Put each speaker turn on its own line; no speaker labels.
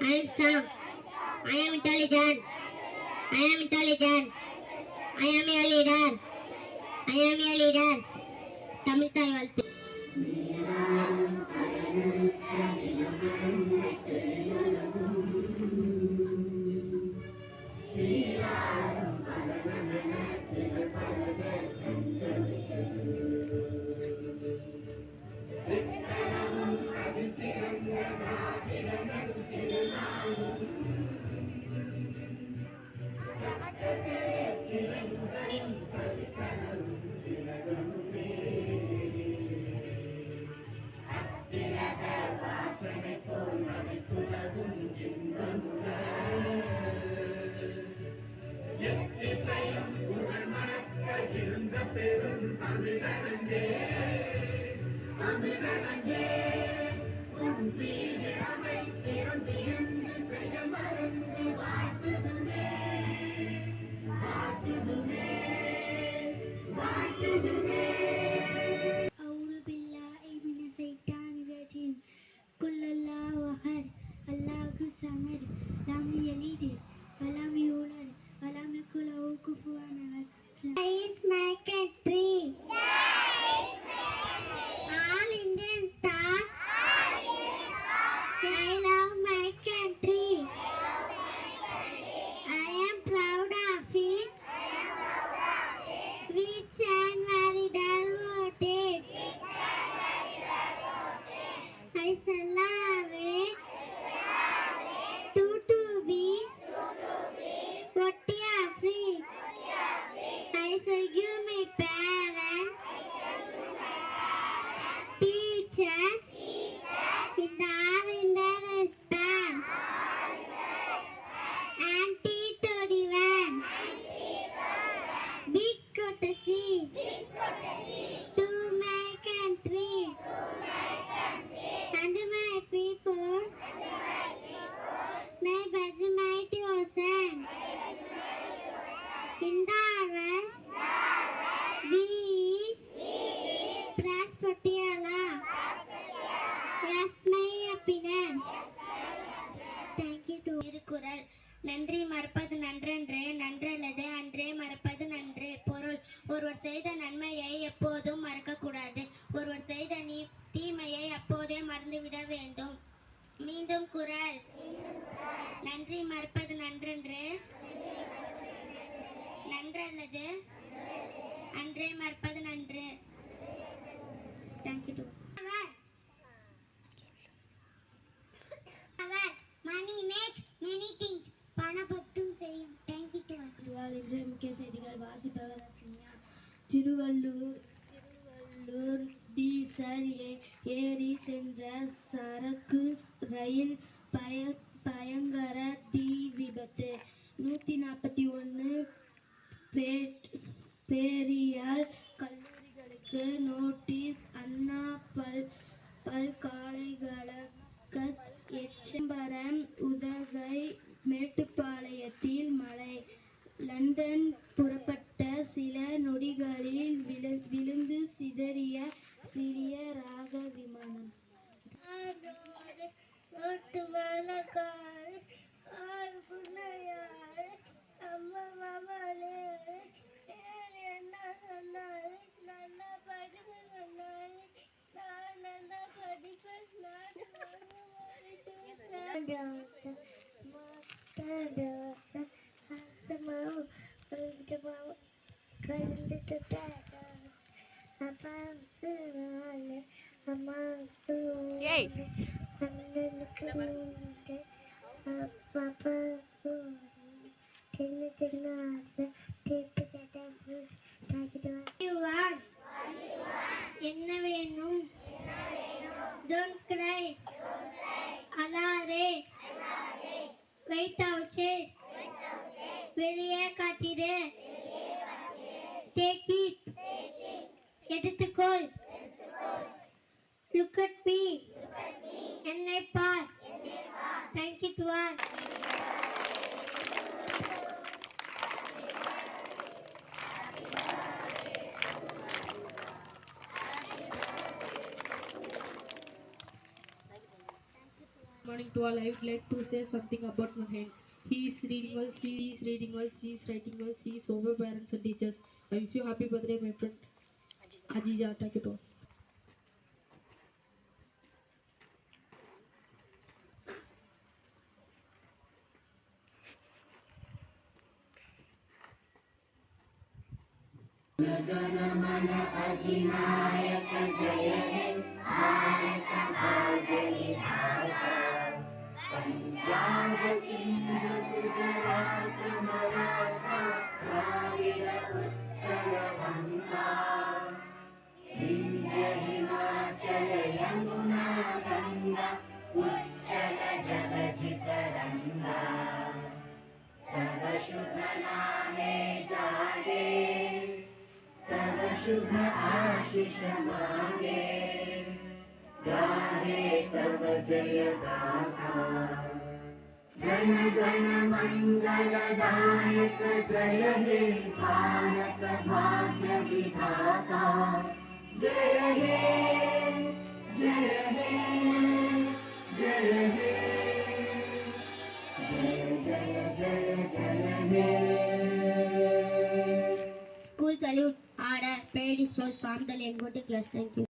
I am strong. I am intelligent. I am intelligent. I am a leader. I am a leader. Tamil தாய் வாழ்த்து. Samad, lam yalid, walam yulad, walam yakul lahu kufuwan ahad. That is my country. All Indians talk. I love my country. I am proud of it. Rich and very devoted. I shall love it. I shall give my parents, teachers, in all in their respect, auntie to divine, big courtesy to my country and my people, my mighty ocean. In the world, we Praspatiala. Yes, my opinion. Thank you to Thirukkural. நன்றி மறப்பது நன்றன்று, நன்றல்லது அன்றே மறப்பது நன்று. பொருள்: ஒருவர் செய்த நன்மையை எப்போதும் மறக்கக்கூடாது. ஒருவர் செய்த தீமையை அப்போதே மறந்துவிட வேண்டும். மீண்டும் குறள். நன்றி மறப்பது நன்றன்று, நன்றல்லது அன்றே மறப்பது நன்று. Thank you. Money makes many things. பணபத்தும் செய்யும். Thank you.
இன்றைய முக்கிய செய்திகள் வாசிப்பவர் அஸ்மியா. திருவள்ளூர் டீசல் ஏறி சென்ற சரக்கு ரயில் பயங்கர தீ விபத்து. 141 பேரியல் கல்லூரிகளுக்கு நோட்டீஸ். அண்ணா பல்கலைக்கழக எச்சம்பரம் உதகை மேட்டுப்பாளையத்தில் மழை. லண்டன் புறப்பட்ட சில நொடிகளில் விழுந்து சிதறிய சிறிய ராக விமானம்.
என்ன வேணும்? Don't cry. அழாதே. Wait outside. வெளியே காத்திரு. Take it. எடுத்துக்கொள். Look at me. என்னை பார். Thank you to all.
Morning to
all, I would like to say something about my hand. He is reading well, she is reading well, she is writing well, she is over parents and teachers. I wish you happy birthday, my friend. Ajija, take it all.
School salute order. Prayer dispersed from the Lengote class. Thank you.